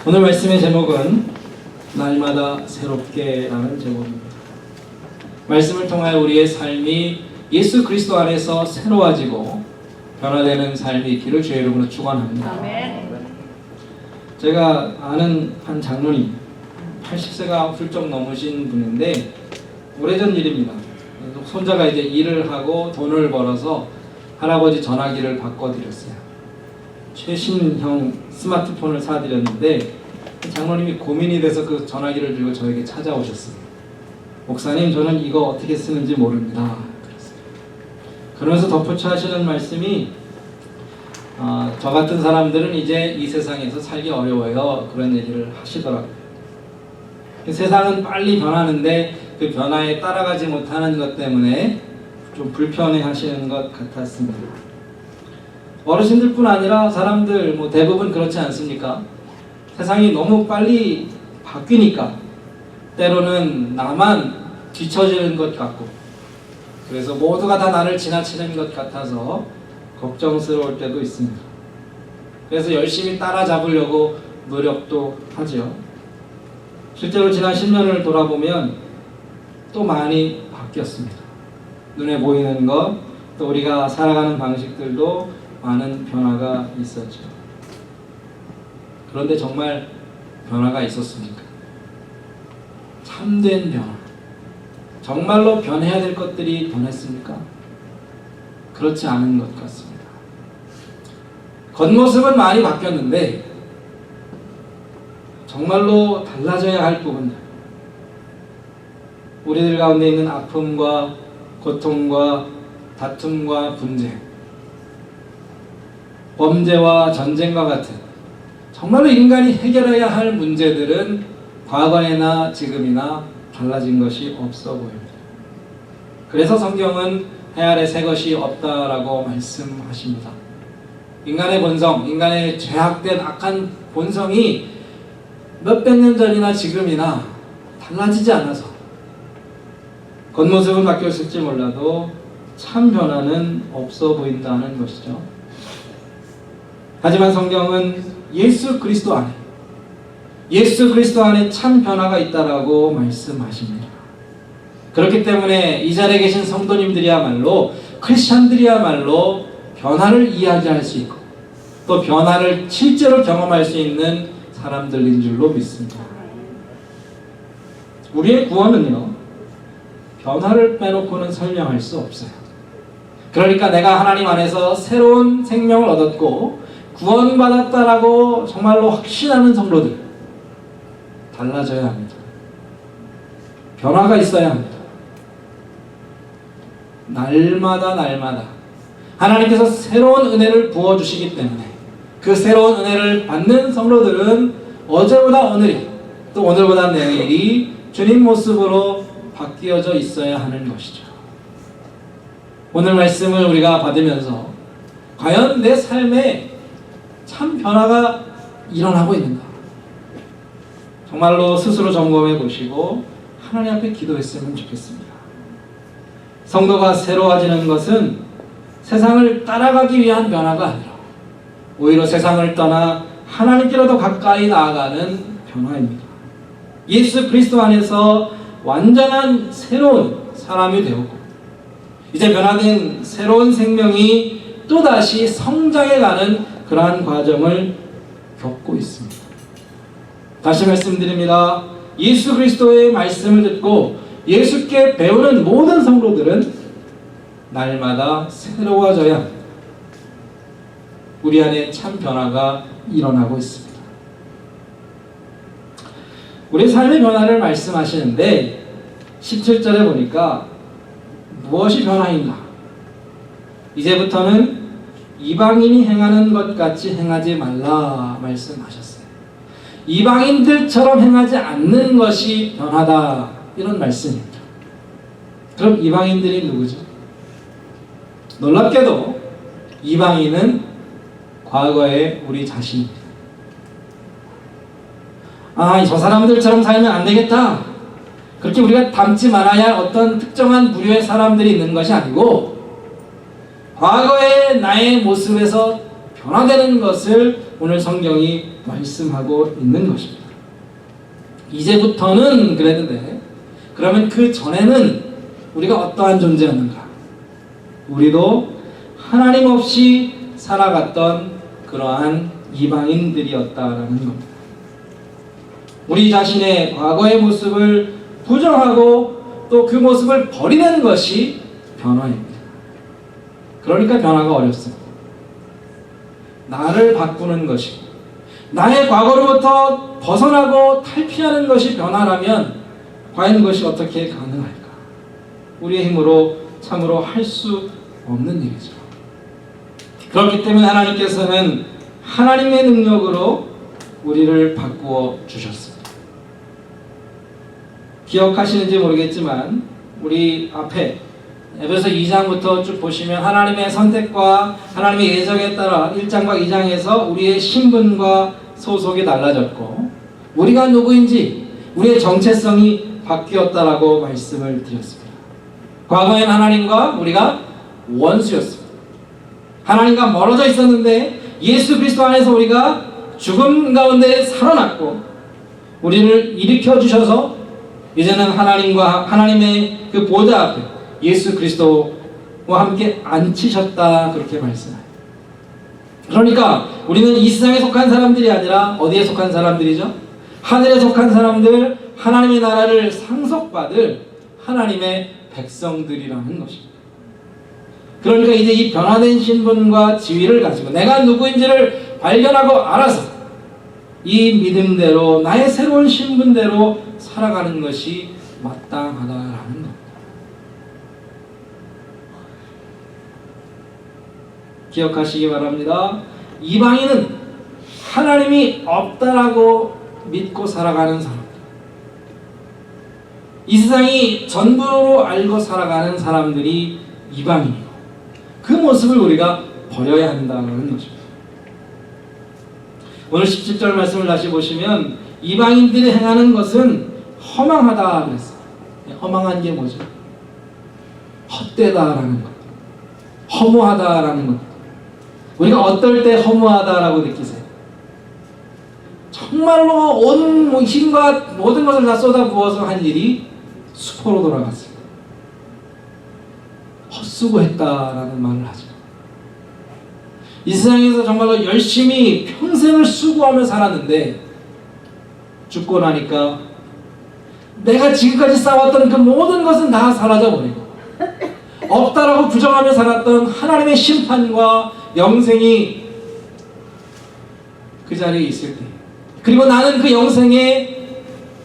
오늘 말씀의 제목은 날마다 새롭게라는 제목입니다. 말씀을 통하여 우리의 삶이 예수 그리스도 안에서 새로워지고 변화되는 삶이 있기를 주의 이름으로 축원합니다. 아멘. 제가 아는 한 장로님, 80세가 훌쩍 넘으신 분인데 오래전 일입니다. 손자가 이제 일을 하고 돈을 벌어서 할아버지 전화기를 바꿔드렸어요. 최신형 스마트폰을 사드렸는데 장로님이 고민이 돼서 그 전화기를 들고 저에게 찾아오셨어요. 목사님, 저는 이거 어떻게 쓰는지 모릅니다. 그러면서 덧붙여 하시는 말씀이 저 같은 사람들은 이제 이 세상에서 살기 어려워요. 그런 얘기를 하시더라고요. 세상은 빨리 변하는데 그 변화에 따라가지 못하는 것 때문에 좀 불편해 하시는 것 같았습니다. 어르신들뿐 아니라 사람들 대부분 그렇지 않습니까? 세상이 너무 빨리 바뀌니까 때로는 나만 뒤처지는 것 같고, 그래서 모두가 다 나를 지나치는 것 같아서 걱정스러울 때도 있습니다. 그래서 열심히 따라잡으려고 노력도 하죠. 실제로 지난 10년을 돌아보면 또 많이 바뀌었습니다. 눈에 보이는 것, 또 우리가 살아가는 방식들도 많은 변화가 있었죠. 그런데 정말 변화가 있었습니까? 참된 변화. 정말로 변해야 될 것들이 변했습니까? 그렇지 않은 것 같습니다. 겉모습은 많이 바뀌었는데 정말로 달라져야 할 부분들, 우리들 가운데 있는 아픔과 고통과 다툼과 분쟁, 범죄와 전쟁과 같은 정말로 인간이 해결해야 할 문제들은 과거에나 지금이나 달라진 것이 없어 보입니다. 그래서 성경은 해 아래 새 것이 없다라고 말씀하십니다. 인간의 본성, 인간의 죄악된 악한 본성이 몇백 년 전이나 지금이나 달라지지 않아서 겉모습은 바뀌었을지 몰라도 참 변화는 없어 보인다는 것이죠. 하지만 성경은 예수 그리스도 안에 참 변화가 있다라고 말씀하십니다. 그렇기 때문에 이 자리에 계신 성도님들이야말로, 크리스찬들이야말로 변화를 이야기할 수 있고 또 변화를 실제로 경험할 수 있는 사람들인 줄로 믿습니다. 우리의 구원은요, 변화를 빼놓고는 설명할 수 없어요. 그러니까 내가 하나님 안에서 새로운 생명을 얻었고 구원받았다라고 정말로 확신하는 성도들, 달라져야 합니다. 변화가 있어야 합니다. 날마다 하나님께서 새로운 은혜를 부어주시기 때문에 그 새로운 은혜를 받는 성도들은 어제보다 오늘이, 또 오늘보다 내일이 주님 모습으로 바뀌어져 있어야 하는 것이죠. 오늘 말씀을 우리가 받으면서 과연 내 삶에 참 변화가 일어나고 있는가? 정말로 스스로 점검해 보시고 하나님 앞에 기도했으면 좋겠습니다. 성도가 새로워지는 것은 세상을 따라가기 위한 변화가 아니라 오히려 세상을 떠나 하나님께로 더 가까이 나아가는 변화입니다. 예수 그리스도 안에서 완전한 새로운 사람이 되었고 이제 변화된 새로운 생명이 또다시 성장해가는 그러한 과정을 겪고 있습니다. 다시 말씀드립니다. 예수 그리스도의 말씀을 듣고 예수께 배우는 모든 성도들은 날마다 새로워져야 합니다. 우리 안에 참 변화가 일어나고 있습니다. 우리 삶의 변화를 말씀하시는데 17절에 보니까 무엇이 변화인가? 이제부터는 이방인이 행하는 것 같이 행하지 말라 말씀하셨어요. 이방인들처럼 행하지 않는 것이 변화다, 이런 말씀입니다. 그럼 이방인들이 누구죠? 놀랍게도 이방인은 과거의 우리 자신입니다. 저 사람들처럼 살면 안 되겠다, 그렇게 우리가 닮지 말아야 할 어떤 특정한 부류의 사람들이 있는 것이 아니고 과거의 나의 모습에서 변화되는 것을 오늘 성경이 말씀하고 있는 것입니다. 이제부터는 그랬는데, 그러면 그 전에는 우리가 어떠한 존재였는가? 우리도 하나님 없이 살아갔던 그러한 이방인들이었다라는 겁니다. 우리 자신의 과거의 모습을 부정하고 또 그 모습을 버리는 것이 변화입니다. 그러니까 변화가 어렵습니다. 나를 바꾸는 것이, 나의 과거로부터 벗어나고 탈피하는 것이 변화라면 과연 그것이 어떻게 가능할까? 우리의 힘으로 참으로 할 수 없는 일이죠. 그렇기 때문에 하나님께서는 하나님의 능력으로 우리를 바꾸어 주셨습니다. 기억하시는지 모르겠지만 우리 앞에 에베소 2장부터 쭉 보시면 하나님의 선택과 하나님의 예정에 따라 1장과 2장에서 우리의 신분과 소속이 달라졌고 우리가 누구인지 우리의 정체성이 바뀌었다라고 말씀을 드렸습니다. 과거엔 하나님과 우리가 원수였습니다. 하나님과 멀어져 있었는데 예수 그리스도 안에서 우리가 죽음 가운데 살아났고 우리를 일으켜 주셔서 이제는 하나님과 하나님의 그 보좌 앞에 예수 그리스도와 함께 앉히셨다, 그렇게 말씀해요. 그러니까 우리는 이 세상에 속한 사람들이 아니라 어디에 속한 사람들이죠? 하늘에 속한 사람들, 하나님의 나라를 상속받을 하나님의 백성들이라는 것입니다. 그러니까 이제 이 변화된 신분과 지위를 가지고 내가 누구인지를 발견하고 알아서 이 믿음대로 나의 새로운 신분대로 살아가는 것이 마땅하다라는 겁니다. 기억하시기 바랍니다. 이방인은 하나님이 없다라고 믿고 살아가는 사람들, 이 세상이 전부로 알고 살아가는 사람들이 이방인이고 그 모습을 우리가 버려야 한다는 것입니다. 오늘 17절 말씀을 다시 보시면 이방인들이 행하는 것은 허망하다 그랬어요. 허망한 게 뭐죠? 헛되다라는 것, 허무하다라는 것. 우리가 어떨 때 허무하다라고 느끼세요? 정말로 온 힘과 모든 것을 다 쏟아부어서 한 일이 수포로 돌아갔어요. 헛수고했다라는 말을 하죠. 이 세상에서 정말로 열심히 평생을 수고하며 살았는데 죽고 나니까 내가 지금까지 쌓아왔던 그 모든 것은 다 사라져버리고 없다라고 부정하며 살았던 하나님의 심판과 영생이 그 자리에 있을 때, 그리고 나는 그 영생에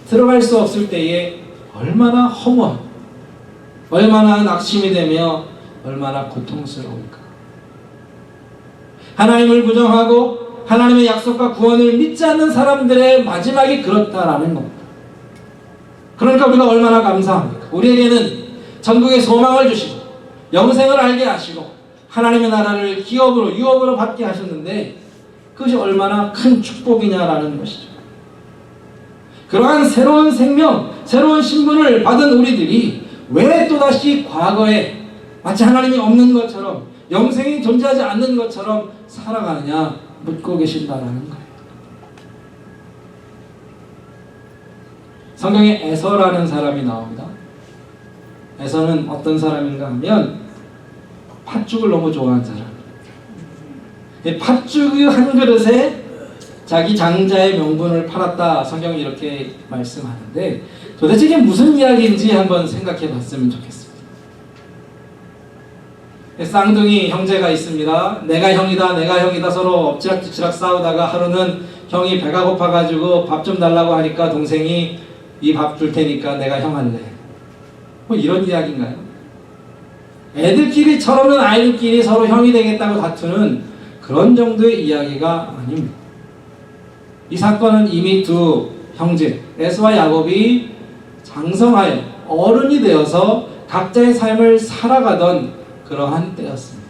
들어갈 수 없을 때에 얼마나 허무하고 얼마나 낙심이 되며 얼마나 고통스러울까. 하나님을 부정하고 하나님의 약속과 구원을 믿지 않는 사람들의 마지막이 그렇다라는 겁니다. 그러니까 우리가 얼마나 감사합니까? 우리에게는 전국의 소망을 주시고 영생을 알게 하시고 하나님의 나라를 기업으로 유업으로 받게 하셨는데 그것이 얼마나 큰 축복이냐라는 것이죠. 그러한 새로운 생명, 새로운 신분을 받은 우리들이 왜 또다시 과거에 마치 하나님이 없는 것처럼 영생이 존재하지 않는 것처럼 살아가느냐 묻고 계신다라는 거예요. 성경에 에서라는 사람이 나옵니다. 에서는 어떤 사람인가 하면 팥죽을 너무 좋아하는 사람. 팥죽 한 그릇에 자기 장자의 명분을 팔았다, 성경이 이렇게 말씀하는데 도대체 이게 무슨 이야기인지 한번 생각해 봤으면 좋겠습니다. 쌍둥이 형제가 있습니다. 내가 형이다 내가 형이다 서로 엎치락뒤치락 싸우다가 하루는 형이 배가 고파가지고 밥 좀 달라고 하니까 동생이 이 밥 줄 테니까 내가 형 할래. 뭐 이런 이야기인가요? 애들끼리, 철없는 아이들끼리 서로 형이 되겠다고 다투는 그런 정도의 이야기가 아닙니다. 이 사건은 이미 두 형제 에서와 야곱이 장성하여 어른이 되어서 각자의 삶을 살아가던 그러한 때였습니다.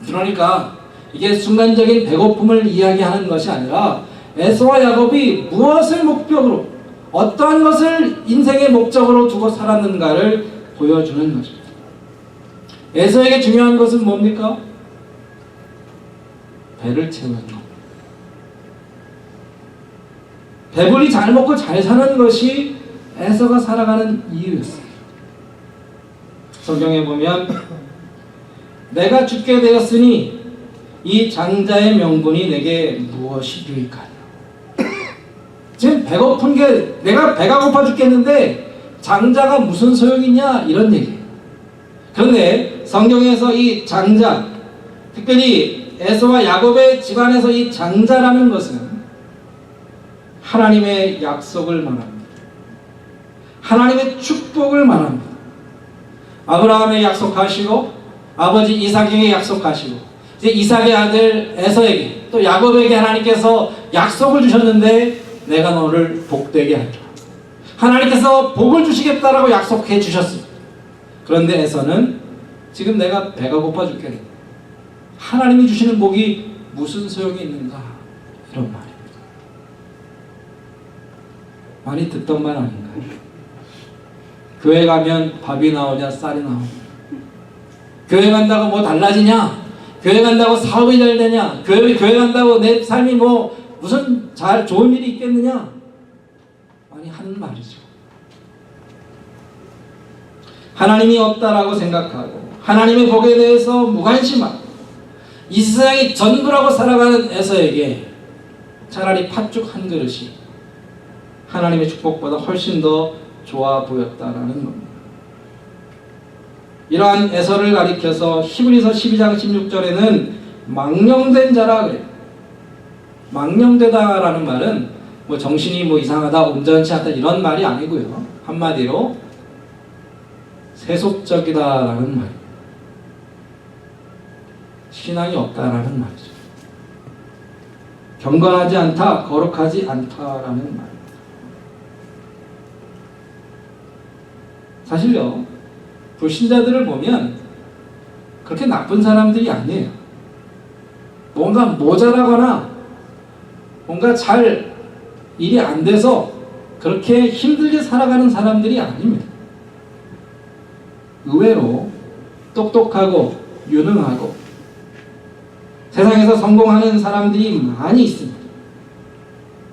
그러니까 이게 순간적인 배고픔을 이야기하는 것이 아니라 에서와 야곱이 무엇을 목적으로, 어떠한 것을 인생의 목적으로 두고 살았는가를 보여주는 것입니다. 에서에게 중요한 것은 뭡니까? 배를 채우는 것. 배불리 잘 먹고 잘 사는 것이 에서가 살아가는 이유였어요. 성경에 보면 내가 죽게 되었으니 이 장자의 명분이 내게 무엇이 유익하냐. 지금 배고픈 게 내가 배가 고파 죽겠는데 장자가 무슨 소용이냐 이런 얘기예요. 그런데 성경에서 이 장자, 특별히 에서와 야곱의 집안에서 이 장자라는 것은 하나님의 약속을 말합니다. 하나님의 축복을 말합니다. 아브라함에 약속하시고 아버지 이삭에게 약속하시고 이제 이삭의 아들 에서에게 또 야곱에게 하나님께서 약속을 주셨는데 내가 너를 복되게 하리라. 하나님께서 복을 주시겠다라고 약속해 주셨습니다. 그런데 에서는 지금 내가 배가 고파 죽겠네. 하나님이 주시는 복이 무슨 소용이 있는가 이런 말입니다. 많이 듣던 말 아닌가요? 교회 가면 밥이 나오냐 쌀이 나오냐, 교회 간다고 뭐 달라지냐, 교회 간다고 사업이 잘 되냐, 교회 간다고 내 삶이 뭐 무슨 좋은 일이 있겠느냐, 많이 하는 말이죠. 하나님이 없다라고 생각하고 하나님의 복에 대해서 무관심하고 이 세상이 전부라고 살아가는 에서에게 차라리 팥죽 한 그릇이 하나님의 축복보다 훨씬 더 좋아 보였다라는 겁니다. 이러한 에서를 가리켜서 히브리서 12장 16절에는 망령된 자라 그래요. 망령되다라는 말은 뭐 정신이 뭐 이상하다, 온전치 않다 이런 말이 아니고요. 한마디로 세속적이다라는 말, 신앙이 없다라는 말이죠. 경건하지 않다, 거룩하지 않다라는 말. 사실요, 불신자들을 보면 그렇게 나쁜 사람들이 아니에요. 뭔가 모자라거나 뭔가 잘 일이 안 돼서 그렇게 힘들게 살아가는 사람들이 아닙니다. 의외로 똑똑하고 유능하고 세상에서 성공하는 사람들이 많이 있습니다.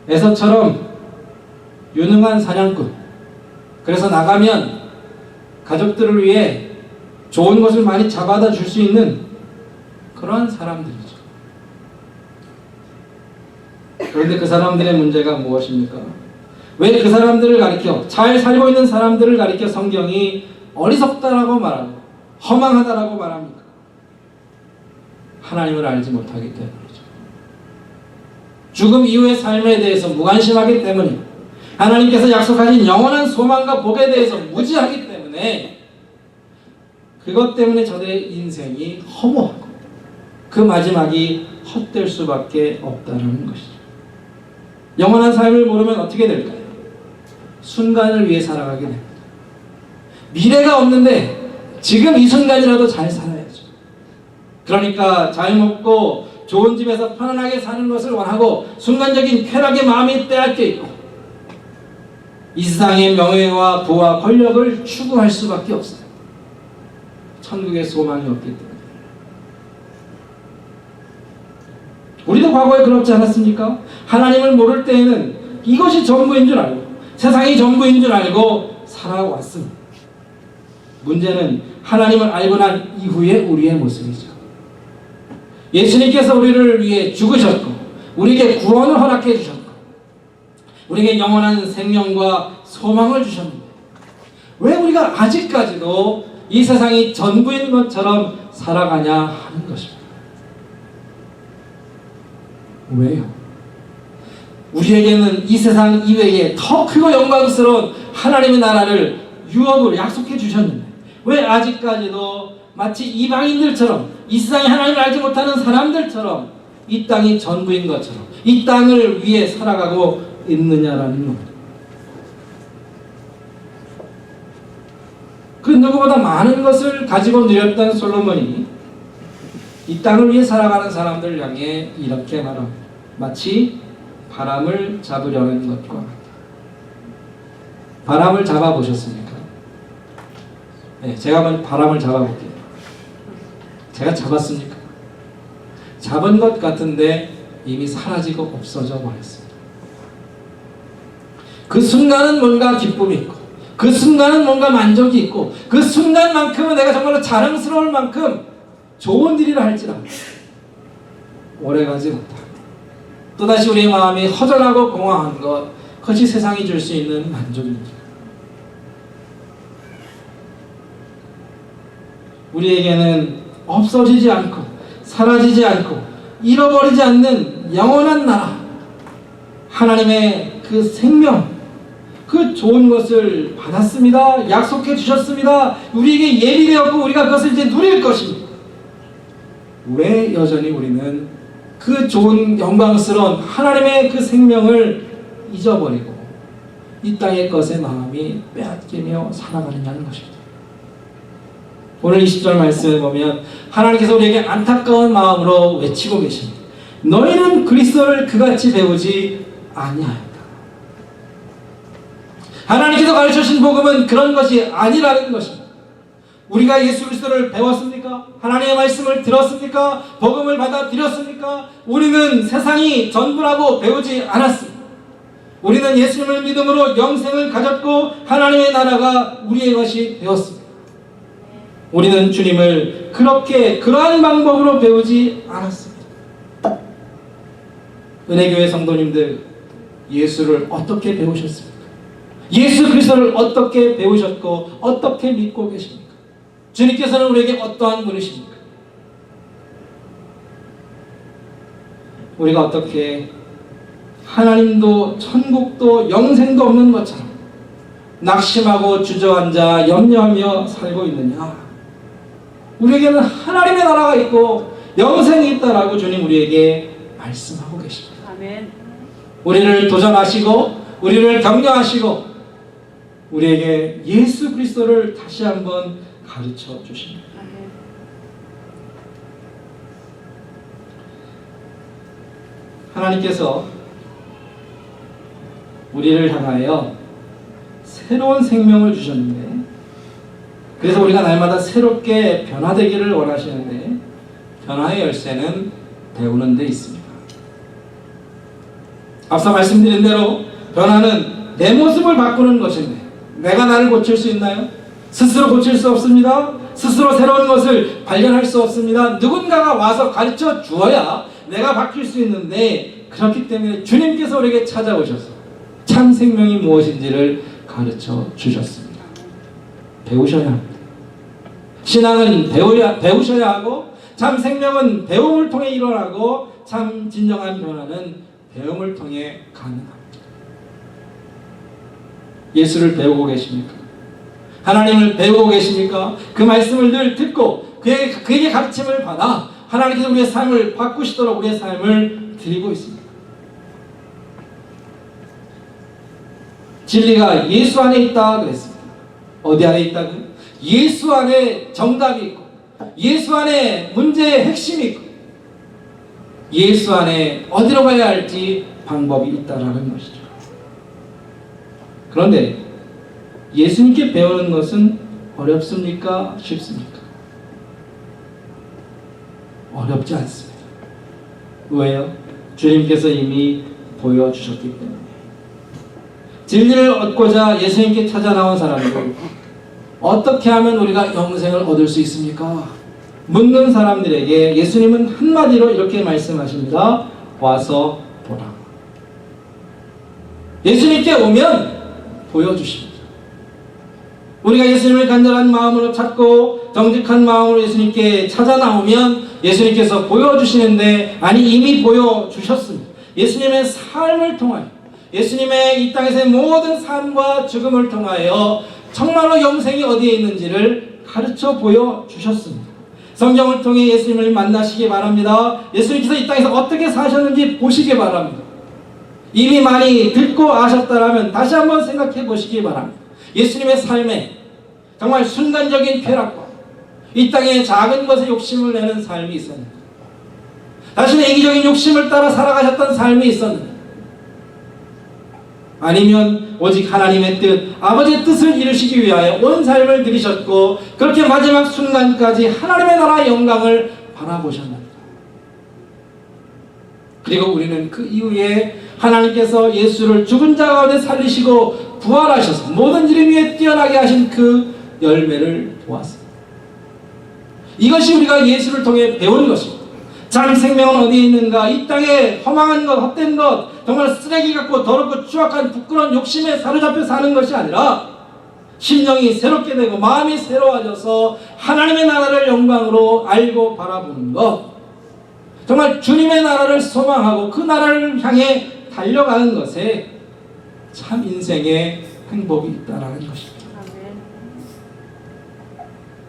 에서처럼 유능한 사냥꾼, 그래서 나가면 가족들을 위해 좋은 것을 많이 잡아다 줄 수 있는 그런 사람들이죠. 그런데 그 사람들의 문제가 무엇입니까? 왜 그 사람들을 가리켜, 잘 살고 있는 사람들을 가리켜 성경이 어리석다라고 말하고 허망하다라고 말합니까? 하나님을 알지 못하기 때문이죠. 죽음 이후의 삶에 대해서 무관심하기 때문이고 하나님께서 약속하신 영원한 소망과 복에 대해서 무지하기 때문에 그것 때문에 저들의 인생이 허무하고 그 마지막이 헛될 수밖에 없다는 것이죠. 영원한 삶을 모르면 어떻게 될까요? 순간을 위해 살아가게 됩니다. 미래가 없는데 지금 이 순간이라도 잘 살아야죠. 그러니까 잘 먹고 좋은 집에서 편안하게 사는 것을 원하고 순간적인 쾌락에 마음이 빼앗겨 있고 이 세상의 명예와 부와 권력을 추구할 수밖에 없어요. 천국의 소망이 없기 때문에. 우리도 과거에 그렇지 않았습니까? 하나님을 모를 때에는 이것이 전부인 줄 알고 세상이 전부인 줄 알고 살아왔습니다. 문제는 하나님을 알고 난 이후의 우리의 모습이죠. 예수님께서 우리를 위해 죽으셨고 우리에게 구원을 허락해 주셨고 우리에게 영원한 생명과 소망을 주셨는데 왜 우리가 아직까지도 이 세상이 전부인 것처럼 살아가냐 하는 것입니다. 왜요? 우리에게는 이 세상 이외에 더 크고 영광스러운 하나님의 나라를 유업으로 약속해 주셨는데 왜 아직까지도 마치 이방인들처럼 이 세상에 하나님을 알지 못하는 사람들처럼 이 땅이 전부인 것처럼 이 땅을 위해 살아가고 있느냐라는 겁니다. 그 누구보다 많은 것을 가지고 누렸던 솔로몬이 이 땅을 위해 살아가는 사람들 향해 이렇게 말합니다. 마치 바람을 잡으려는 것과 같다. 바람을 잡아보셨습니까? 네, 제가 한번 바람을 잡아볼게요. 제가 잡았습니까? 잡은 것 같은데 이미 사라지고 없어져 버렸습니다. 그 순간은 뭔가 기쁨이 있고, 그 순간은 뭔가 만족이 있고, 그 순간만큼은 내가 정말로 자랑스러울 만큼 좋은 일이라 할지라도 오래가지 못하고 또다시 우리의 마음이 허전하고 공허한 것, 그것이 세상이 줄 수 있는 만족입니다. 우리에게는 없어지지 않고 사라지지 않고 잃어버리지 않는 영원한 나라, 하나님의 그 생명, 그 좋은 것을 받았습니다. 약속해 주셨습니다. 우리에게 예비되었고 우리가 그것을 이제 누릴 것입니다. 왜 여전히 우리는 그 좋은 영광스러운 하나님의 그 생명을 잊어버리고 이 땅의 것에 마음이 빼앗기며 살아가느냐는 것입니다. 오늘 20절 말씀을 보면 하나님께서 우리에게 안타까운 마음으로 외치고 계십니다. 너희는 그리스도를 그같이 배우지 아니하였다. 하나님께서 가르쳐주신 복음은 그런 것이 아니라는 것입니다. 우리가 예수 그리스도를 배웠습니까? 하나님의 말씀을 들었습니까? 복음을 받아들였습니까? 우리는 세상이 전부라고 배우지 않았습니다. 우리는 예수님을 믿음으로 영생을 가졌고 하나님의 나라가 우리의 것이 되었습니다. 우리는 주님을 그러한 방법으로 배우지 않았습니다. 은혜교회 성도님들, 예수를 어떻게 배우셨습니까? 예수 그리스도를 어떻게 배우셨고 어떻게 믿고 계십니까? 주님께서는 우리에게 어떠한 분이십니까? 우리가 어떻게 하나님도 천국도 영생도 없는 것처럼 낙심하고 주저앉아 염려하며 살고 있느냐? 우리에게는 하나님의 나라가 있고 영생이 있다라고 주님 우리에게 말씀하고 계십니다. 아멘. 우리를 도전하시고 우리를 격려하시고 우리에게 예수 그리스도를 다시 한번 가르쳐 주십니다. 아멘. 하나님께서 우리를 향하여 새로운 생명을 주셨는데, 그래서 우리가 날마다 새롭게 변화되기를 원하시는데, 변화의 열쇠는 배우는 데 있습니다. 앞서 말씀드린 대로 변화는 내 모습을 바꾸는 것인데, 내가 나를 고칠 수 있나요? 스스로 고칠 수 없습니다. 스스로 새로운 것을 발견할 수 없습니다. 누군가가 와서 가르쳐 주어야 내가 바뀔 수 있는데, 그렇기 때문에 주님께서 우리에게 찾아오셔서 참 생명이 무엇인지를 가르쳐 주셨습니다. 배우셔야 합니다. 신앙은 배우셔야 하고, 참 생명은 배움을 통해 일어나고, 참 진정한 변화는 배움을 통해 가능합니다. 예수를 배우고 계십니까? 하나님을 배우고 계십니까? 그 말씀을 늘 듣고 그에게 가르침을 받아 하나님께서 우리의 삶을 바꾸시도록 우리의 삶을 드리고 있습니다. 진리가 예수 안에 있다 그랬습니다. 어디 안에 있다고요? 예수 안에 정답이 있고, 예수 안에 문제의 핵심이 있고, 예수 안에 어디로 가야 할지 방법이 있다라는 것이죠. 그런데 예수님께 배우는 것은 어렵습니까? 쉽습니까? 어렵지 않습니다. 왜요? 주님께서 이미 보여주셨기 때문에. 진리를 얻고자 예수님께 찾아 나온 사람들, 어떻게 하면 우리가 영생을 얻을 수 있습니까? 묻는 사람들에게 예수님은 한마디로 이렇게 말씀하십니다. 와서 보라. 예수님께 오면 보여주십니다. 우리가 예수님을 간절한 마음으로 찾고 정직한 마음으로 예수님께 찾아 나오면 예수님께서 보여주시는데, 아니 이미 보여주셨습니다. 예수님의 삶을 통하여, 예수님의 이 땅에서의 모든 삶과 죽음을 통하여 정말로 영생이 어디에 있는지를 가르쳐 보여주셨습니다. 성경을 통해 예수님을 만나시기 바랍니다. 예수님께서 이 땅에서 어떻게 사셨는지 보시기 바랍니다. 이미 많이 듣고 아셨다라면 다시 한번 생각해 보시기 바랍니다. 예수님의 삶에 정말 순간적인 쾌락과 이 땅의 작은 것에 욕심을 내는 삶이 있었는데, 자신의 이기적인 욕심을 따라 살아가셨던 삶이 있었는데, 아니면 오직 하나님의 뜻, 아버지의 뜻을 이루시기 위하여 온 삶을 들이셨고 그렇게 마지막 순간까지 하나님의 나라의 영광을 바라보셨습니다. 그리고 우리는 그 이후에 하나님께서 예수를 죽은 자 가운데 살리시고 부활하셔서 모든 이름 위에 뛰어나게 하신 그 열매를 보았습니다. 이것이 우리가 예수를 통해 배운 것입니다. 참 생명은 어디에 있는가? 이 땅에 허망한 것, 헛된 것, 정말 쓰레기 같고 더럽고 추악한 부끄러운 욕심에 사로잡혀 사는 것이 아니라 심령이 새롭게 되고 마음이 새로워져서 하나님의 나라를 영광으로 알고 바라보는 것, 정말 주님의 나라를 소망하고 그 나라를 향해 달려가는 것에 참 인생의 행복이 있다는 것입니다.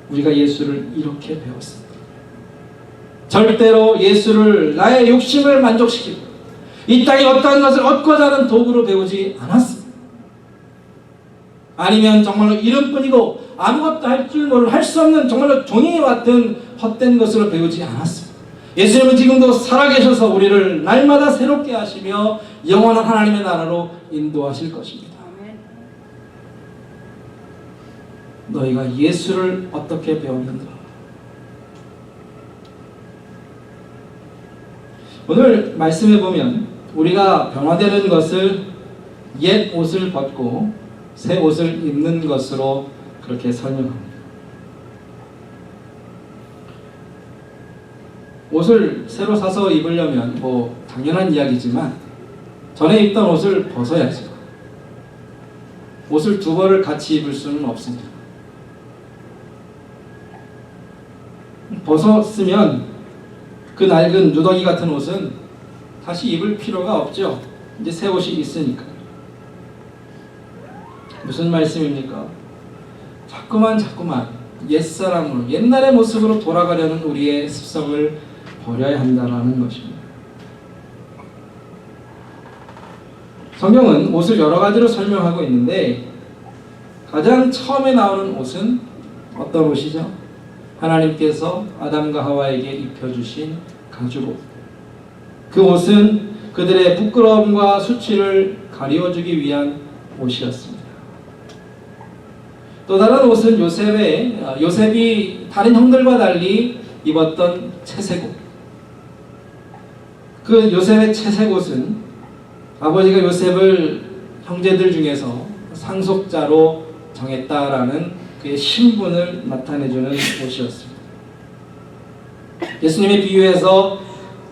우리가 예수를 이렇게 배웠습니다. 절대로 예수를 나의 욕심을 만족시키고 이 땅에 어떠한 것을 얻고자 하는 도구로 배우지 않았습니다. 아니면 정말로 이름뿐이고 아무것도 할 줄 모를 할 수 없는 정말로 종이 같은 헛된 것으로 배우지 않았습니다. 예수님은 지금도 살아계셔서 우리를 날마다 새롭게 하시며 영원한 하나님의 나라로 인도하실 것입니다. 너희가 예수를 어떻게 배웠는가? 오늘 말씀해 보면 우리가 변화되는 것을 옛 옷을 벗고 새 옷을 입는 것으로 그렇게 설명합니다. 옷을 새로 사서 입으려면 뭐 당연한 이야기지만 전에 입던 옷을 벗어야죠. 옷을 두 벌을 같이 입을 수는 없습니다. 벗었으면 그 낡은 누더기 같은 옷은 다시 입을 필요가 없죠. 이제 새 옷이 있으니까. 무슨 말씀입니까? 자꾸만 옛사람으로 옛날의 모습으로 돌아가려는 우리의 습성을 버려야 한다는 것입니다. 성경은 옷을 여러 가지로 설명하고 있는데 가장 처음에 나오는 옷은 어떤 옷이죠? 하나님께서 아담과 하와에게 입혀주신 가죽옷. 그 옷은 그들의 부끄러움과 수치를 가리워주기 위한 옷이었습니다. 또 다른 옷은 요셉이 다른 형들과 달리 입었던 채색옷. 그 요셉의 채색옷은 아버지가 요셉을 형제들 중에서 상속자로 정했다라는 그의 신분을 나타내주는 옷이었습니다. 예수님의 비유에서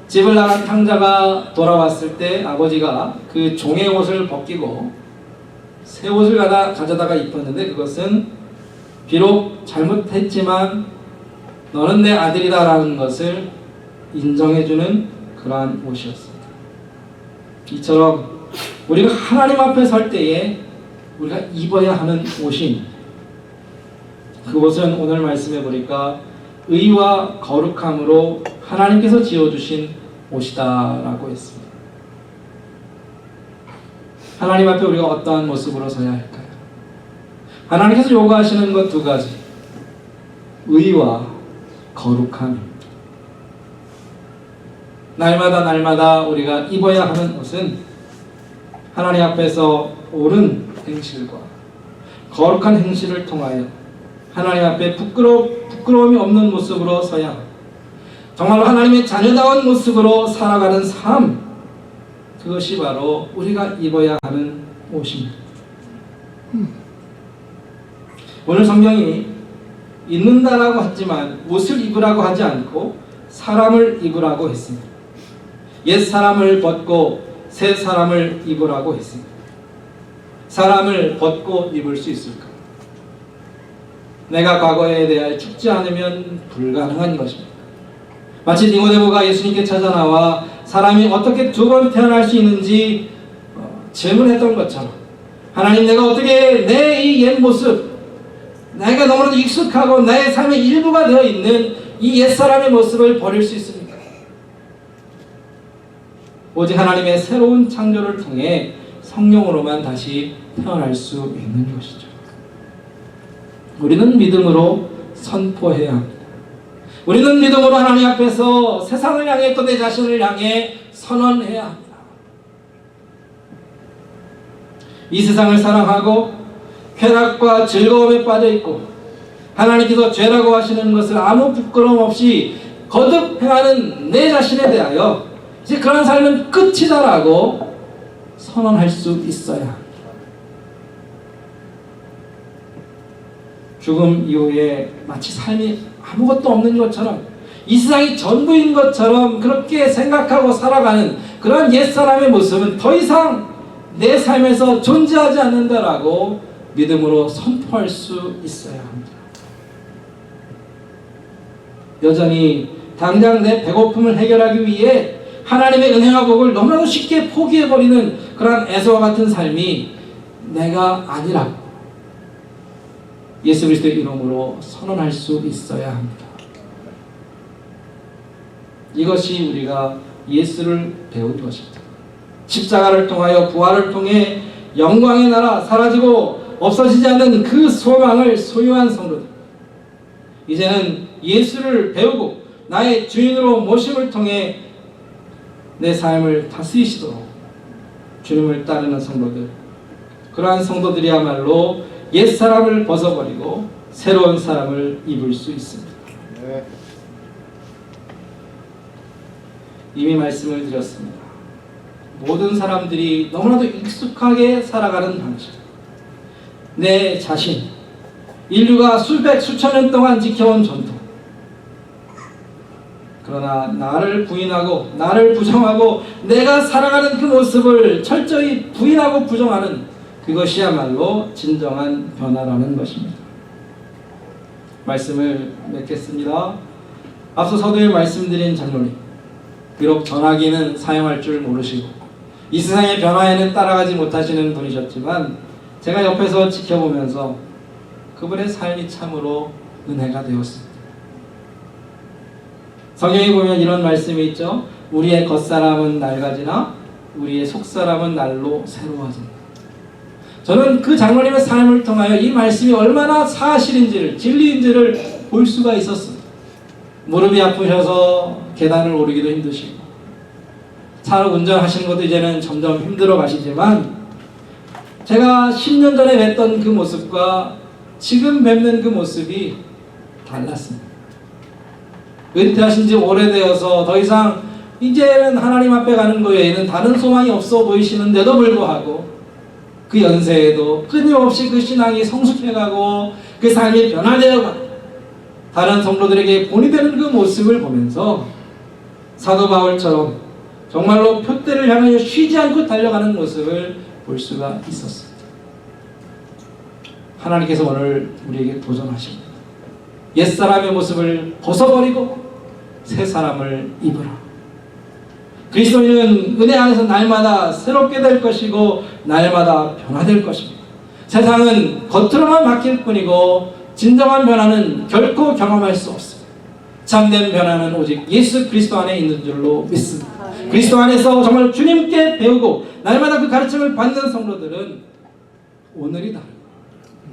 집을 나간 탕자가 돌아왔을 때 아버지가 그 종의 옷을 벗기고 새 옷을 가져다가 입혔는데 그것은 비록 잘못했지만 너는 내 아들이다라는 것을 인정해주는 그러한 옷이었습니다. 이처럼 우리가 하나님 앞에 설 때에 우리가 입어야 하는 옷이 그 옷은 오늘 말씀해 보니까 의와 거룩함으로 하나님께서 지어주신 옷이다 라고 했습니다. 하나님 앞에 우리가 어떠한 모습으로 서야 할까요? 하나님께서 요구하시는 것 두 가지, 의와 거룩함입니다. 날마다 우리가 입어야 하는 옷은 하나님 앞에서 옳은 행실과 거룩한 행실을 통하여 하나님 앞에 부끄러움이 없는 모습으로 서야 하고 정말로 하나님의 자녀다운 모습으로 살아가는 삶, 그것이 바로 우리가 입어야 하는 옷입니다. 오늘 성경이 입는다라고 했지만 옷을 입으라고 하지 않고 사람을 입으라고 했습니다. 옛 사람을 벗고 새 사람을 입으라고 했습니다. 사람을 벗고 입을 수 있을까? 내가 과거에 대하여 죽지 않으면 불가능한 것입니다. 마치 니고데모가 예수님께 찾아나와 사람이 어떻게 두 번 태어날 수 있는지 질문했던 것처럼 하나님, 내가 어떻게 내 이 옛 모습, 내가 너무나도 익숙하고 나의 삶의 일부가 되어 있는 이 옛사람의 모습을 버릴 수 있습니까? 오직 하나님의 새로운 창조를 통해 성령으로만 다시 태어날 수 있는 것이죠. 우리는 믿음으로 선포해야 합니다. 우리는 믿음으로 하나님 앞에서 세상을 향해 또 내 자신을 향해 선언해야 합니다. 이 세상을 사랑하고 쾌락과 즐거움에 빠져있고 하나님께서 죄라고 하시는 것을 아무 부끄러움 없이 거듭 행하는 내 자신에 대하여 이제 그런 삶은 끝이다라고 선언할 수 있어야 합니다. 죽음 이후에 마치 삶이 아무것도 없는 것처럼, 이 세상이 전부인 것처럼 그렇게 생각하고 살아가는 그런 옛사람의 모습은 더 이상 내 삶에서 존재하지 않는다라고 믿음으로 선포할 수 있어야 합니다. 여전히 당장 내 배고픔을 해결하기 위해 하나님의 은혜와 복을 너무나도 쉽게 포기해버리는 그러한 에서와 같은 삶이 내가 아니라 예수 그리스도의 이름으로 선언할 수 있어야 합니다. 이것이 우리가 예수를 배운 것입니다. 십자가를 통하여 부활을 통해 영광의 나라, 사라지고 없어지지 않는 그 소망을 소유한 성도들, 이제는 예수를 배우고 나의 주인으로 모심을 통해 내 삶을 다스리시도록 주님을 따르는 성도들, 그러한 성도들이야말로 옛사람을 벗어버리고 새로운 사람을 입을 수 있습니다. 네. 이미 말씀을 드렸습니다. 모든 사람들이 너무나도 익숙하게 살아가는 방식, 내 자신, 인류가 수백 수천 년 동안 지켜온 전통, 그러나 나를 부인하고 나를 부정하고 내가 살아가는 그 모습을 철저히 부인하고 부정하는 그것이야말로 진정한 변화라는 것입니다. 말씀을 맺겠습니다. 앞서 서두에 말씀드린 장로님, 비록 전화기는 사용할 줄 모르시고 이 세상의 변화에는 따라가지 못하시는 분이셨지만, 제가 옆에서 지켜보면서 그분의 삶이 참으로 은혜가 되었습니다. 성경에 보면 이런 말씀이 있죠. 우리의 겉사람은 낡아지나 우리의 속사람은 날로 새로워진다. 저는 그 장로님의 삶을 통하여 이 말씀이 얼마나 사실인지를, 진리인지를 볼 수가 있었습니다. 무릎이 아프셔서 계단을 오르기도 힘드시고, 차로 운전하시는 것도 이제는 점점 힘들어 가시지만, 제가 10년 전에 뵀던 그 모습과 지금 뵙는 그 모습이 달랐습니다. 은퇴하신 지 오래되어서 더 이상 이제는 하나님 앞에 가는 것 외에는 다른 소망이 없어 보이시는데도 불구하고 그 연세에도 끊임없이 그 신앙이 성숙해가고 그 삶이 변화되어가고 다른 성도들에게 본이 되는 그 모습을 보면서 사도 바울처럼 정말로 표대를 향하여 쉬지 않고 달려가는 모습을 볼 수가 있었습니다. 하나님께서 오늘 우리에게 도전하십니다. 옛사람의 모습을 벗어버리고 새 사람을 입으라. 그리스도인은 은혜 안에서 날마다 새롭게 될 것이고 날마다 변화될 것입니다. 세상은 겉으로만 바뀔 뿐이고 진정한 변화는 결코 경험할 수 없습니다. 참된 변화는 오직 예수 그리스도 안에 있는 줄로 믿습니다. 그리스도 안에서 정말 주님께 배우고 날마다 그 가르침을 받는 성도들은 오늘이 다르고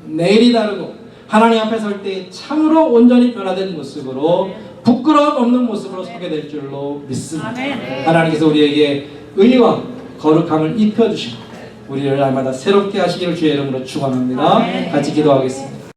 내일이 다르고 하나님 앞에 설 때 참으로 온전히 변화된 모습으로 부끄러움 없는 모습으로 서게 될 줄로 믿습니다. 하나님께서 우리에게 의와 거룩함을 입혀주시고 우리를 날마다 새롭게 하시기를 주의 이름으로 축원합니다. 같이 기도하겠습니다.